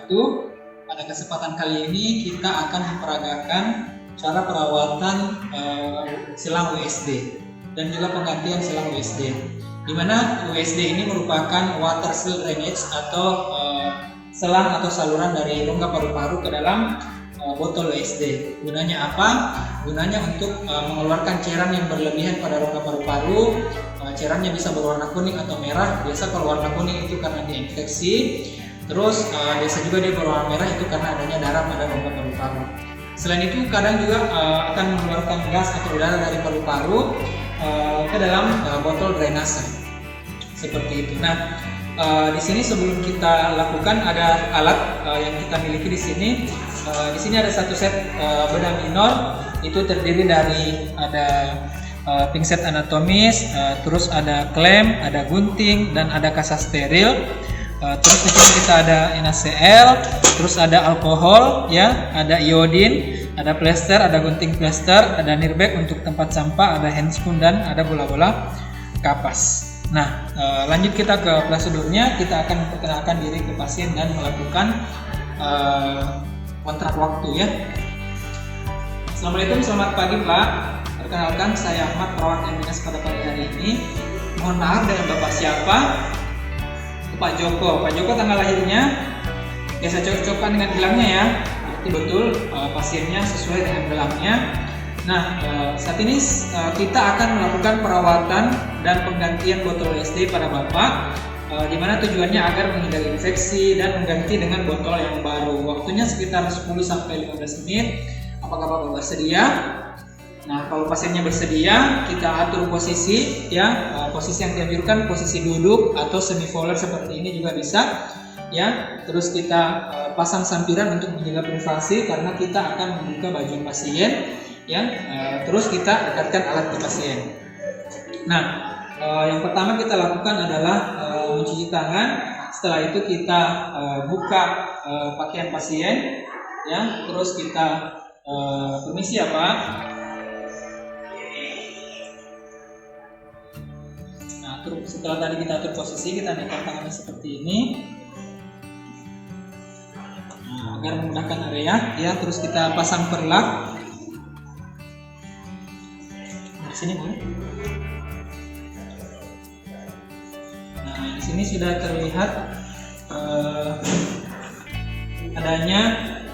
wabarakatuh. Pada kesempatan kali ini kita akan memperagakan cara perawatan selang USD dan juga penggantian selang USD. Di mana USD ini merupakan water seal drainage atau selang atau saluran dari rongga paru-paru ke dalam botol USD. Gunanya apa? Gunanya untuk mengeluarkan cairan yang berlebihan pada rongga paru-paru. Cairannya bisa berwarna kuning atau merah. Biasa kalau warna kuning itu karena diinfeksi. Terus biasa juga dia berwarna merah itu karena adanya darah pada rongga paru-paru. Selain itu kadang juga akan mengeluarkan gas atau udara dari paru-paru ke dalam botol drainase. Seperti itu. Nah, di sini sebelum kita lakukan ada alat yang kita miliki di sini. Di sini ada satu set bedah minor, itu terdiri dari ada pinset anatomis, terus ada klem, ada gunting, dan ada kasa steril. Terus di sini kita ada NaCl, terus ada alkohol, ya, ada iodin, ada plester, ada gunting plester, ada nirbek untuk tempat sampah, ada handspoon dan ada bola-bola kapas. Nah, lanjut kita ke prosedurnya. Kita akan memperkenalkan diri ke pasien dan melakukan kontrak waktu, ya. Assalamualaikum, selamat pagi Pak. Perkenalkan, saya Ahmad, perawat MNS pada pagi hari ini. Mohon maaf, dengan Bapak siapa? Pak Joko. Pak Joko tanggal lahirnya biasa cocokkan dengan gelangnya, ya. Berarti betul pasiennya sesuai dengan gelangnya. Nah, saat ini kita akan melakukan perawatan dan penggantian botol USD pada Bapak, di mana tujuannya agar menghindari infeksi dan mengganti dengan botol yang baru. Waktunya sekitar 10-15 menit. Apakah Bapak bersedia? Nah, kalau pasiennya bersedia, kita atur posisi, ya. Posisi yang dianjurkan posisi duduk atau semi volar seperti ini juga bisa, ya. Terus kita pasang sampiran untuk menjaga privasi karena kita akan membuka baju pasien, ya. Terus kita dekatkan alat ke pasien. Nah, yang pertama kita lakukan adalah mencuci tangan. Setelah itu kita buka pakaian pasien, ya. Terus kita permisi, ya Pak. Nah, setelah tadi kita atur posisi, kita naikkan tangannya seperti ini, nah, agar memudahkan area, ya. Terus kita pasang perlak. Di sini boleh. Nah, di sini sudah terlihat adanya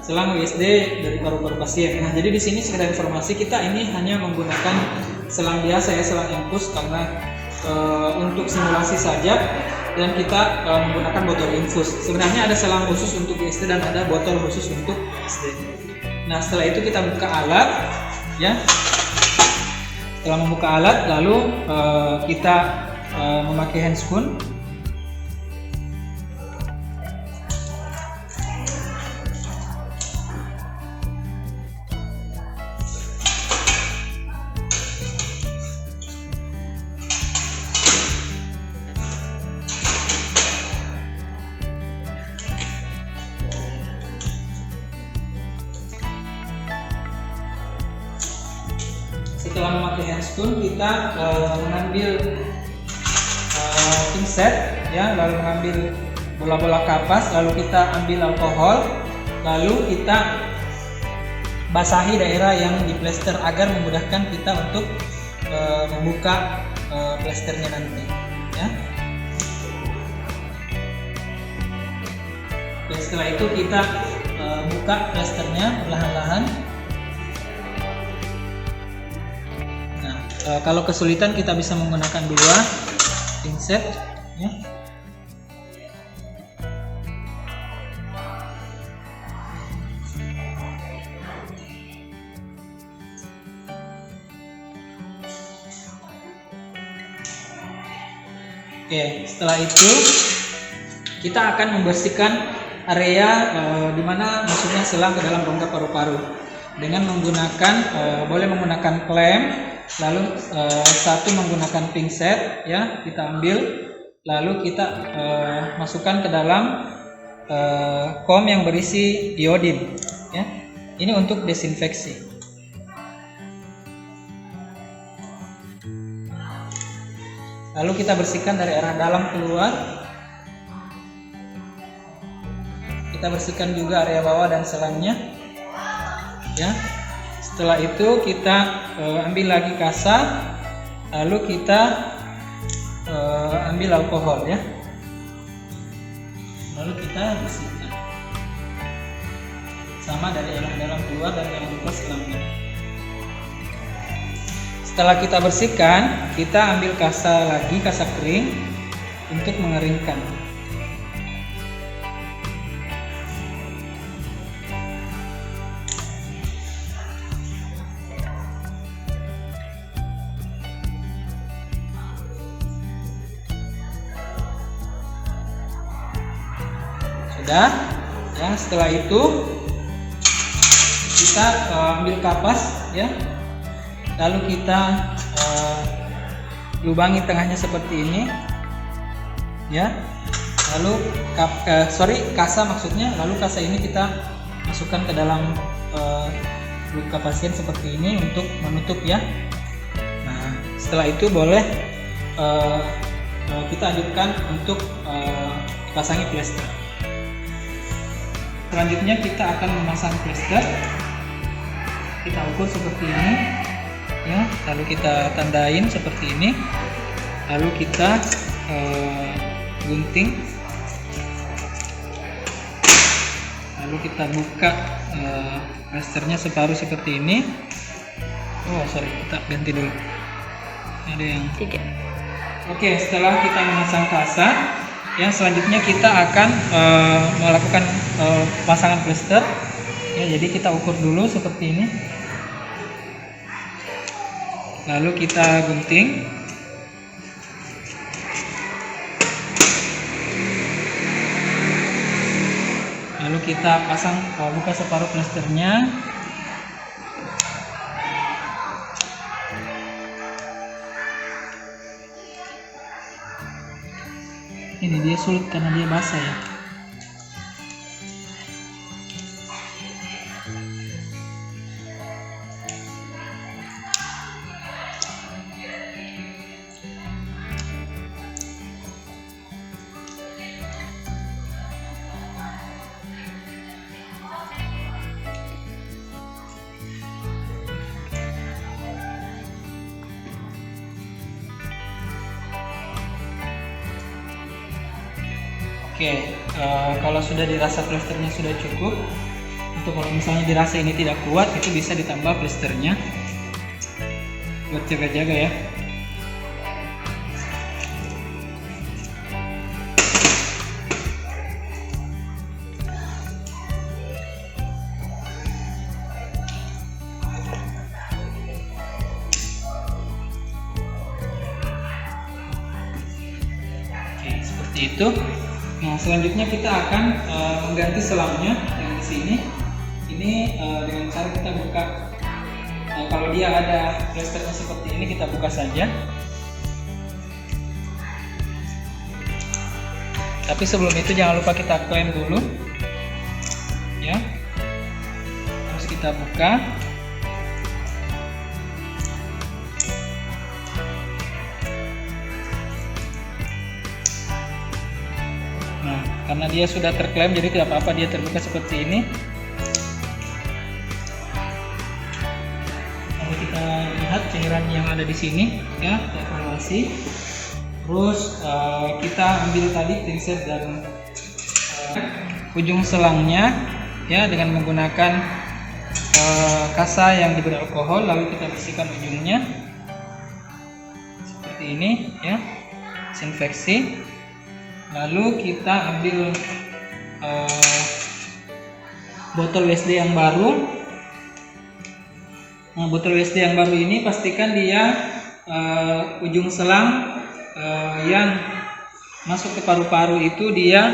selang USD dari paru-paru pasien. Nah, jadi di sini sekedar informasi, kita ini hanya menggunakan selang biasa, ya, selang infus, karena untuk simulasi saja, dan kita menggunakan botol infus. Sebenarnya ada selang khusus untuk USD dan ada botol khusus untuk USD. Nah, setelah itu kita buka alat, ya. Setelah membuka alat, lalu kita memakai handspoon. Setelah memakai handspoon, kita mengambil pinset, ya, lalu mengambil bola-bola kapas, lalu kita ambil alkohol, lalu kita basahi daerah yang di plester agar memudahkan kita untuk membuka plesternya nanti, ya. Dan setelah itu kita buka plesternya perlahan-lahan. Kalau kesulitan kita bisa menggunakan dua pinset, ya. Oke, setelah itu kita akan membersihkan area di mana masuknya selang ke dalam rongga paru-paru dengan menggunakan boleh menggunakan klem. Lalu satu menggunakan pinset, ya, kita ambil, lalu kita masukkan ke dalam kom yang berisi iodin, ya. Ini untuk desinfeksi. Lalu kita bersihkan dari arah dalam keluar. Kita kita bersihkan juga area bawah dan selangnya. Ya. Setelah itu kita ambil lagi kasa, lalu kita ambil alkohol ya. Lalu kita bersihkan. Sama dari yang dalam keluar dan yang lupa selangnya. Setelah kita bersihkan, kita ambil kasa lagi, kasa kering untuk mengeringkan. Sudah, ya. Setelah itu kita ambil kapas, ya. Lalu kita lubangi tengahnya seperti ini, ya. Lalu kasa maksudnya. Lalu kasa ini kita masukkan ke dalam luka pasien seperti ini untuk menutup, ya. Nah, setelah itu boleh kita lanjutkan untuk dipasangi plester. Selanjutnya kita akan memasang plester. Kita ukur seperti ini, ya. Lalu kita tandain seperti ini. Lalu kita gunting. Lalu kita buka plasternya separuh seperti ini. Oh sorry, kita ganti dulu. Ada yang 3. Oke, setelah kita memasang kasa, yang selanjutnya kita akan melakukan pasangan plester. Ya, jadi kita ukur dulu seperti ini. Lalu kita gunting. Lalu kita pasang, buka separuh plasternya. Ini dia sulit karena dia basah ya. Oke, kalau sudah dirasa plasternya sudah cukup, untuk kalau misalnya dirasa ini tidak kuat, itu bisa ditambah plasternya buat jaga-jaga ya. Oke, seperti itu. Nah, selanjutnya kita akan mengganti selangnya yang di sini. Ini dengan cara kita buka. Kalau dia ada plasternya seperti ini, kita buka saja. Tapi sebelum itu jangan lupa kita klem dulu, ya. Terus kita buka. Nah, karena dia sudah terklem, jadi tidak apa-apa dia terbuka seperti ini. Lalu kita lihat cairan yang ada di sini, ya, kita evaluasi. Terus kita ambil tadi pinset dan ujung selangnya, ya, dengan menggunakan kasa yang diberi alkohol. Lalu kita bersihkan ujungnya seperti ini, ya, disinfeksi. Lalu kita ambil botol WSD yang baru. Nah, botol WSD yang baru ini pastikan dia ujung selang yang masuk ke paru-paru itu dia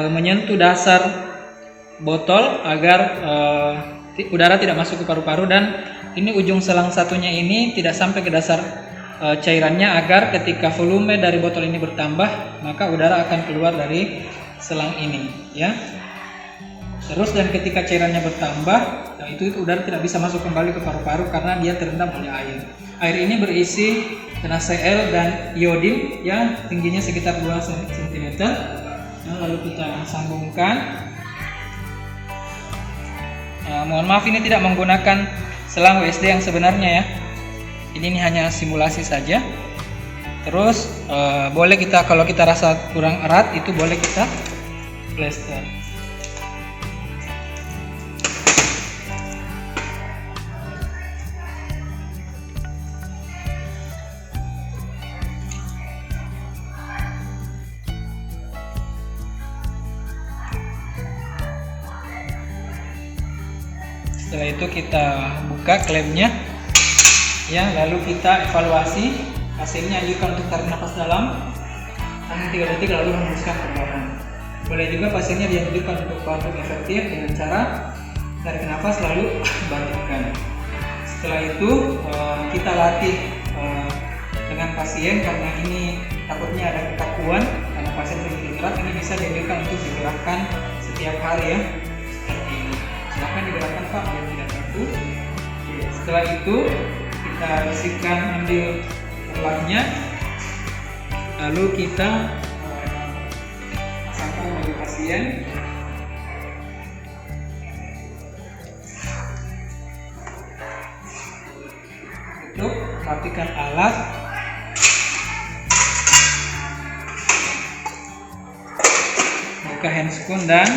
menyentuh dasar botol agar udara tidak masuk ke paru-paru, dan ini ujung selang satunya ini tidak sampai ke dasar cairannya, agar ketika volume dari botol ini bertambah maka udara akan keluar dari selang ini, ya. Terus dan ketika cairannya bertambah, nah itu udara tidak bisa masuk kembali ke paru-paru karena dia terendam oleh air. Air ini berisi NaCl dan iodin, ya, tingginya sekitar 2 cm. Nah, lalu kita sambungkan Mohon maaf, ini tidak menggunakan selang WSD yang sebenarnya ya. Ini hanya simulasi saja. Terus boleh kita, kalau kita rasa kurang erat, itu boleh kita plester. Setelah itu kita buka klemnya ya, lalu kita evaluasi hasilnya. Anjurkan untuk tarik nafas dalam, tahan 3 detik lalu hembuskan perlahan. Boleh juga pasiennya dianjurkan untuk batuk efektif dengan cara tarik nafas lalu batukkan. Setelah itu kita latih dengan pasien, karena ini takutnya ada kekakuan karena pasien terlalu berat. Ini bisa dianjurkan untuk digerakkan setiap hari ya, seperti ini. Silahkan digerakkan Pak biar tidak kaku. Setelah itu kita bersihkan, ambil perlaknya, lalu kita pasangkan bagi pasien. Untuk rapikan alat, buka handscoon dan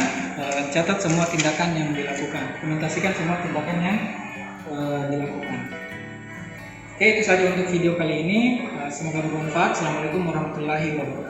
catat semua tindakan yang dilakukan, dokumentasikan semua tindakan yang dilakukan. Oke, itu saja untuk video kali ini. Semoga bermanfaat. Assalamualaikum warahmatullahi wabarakatuh.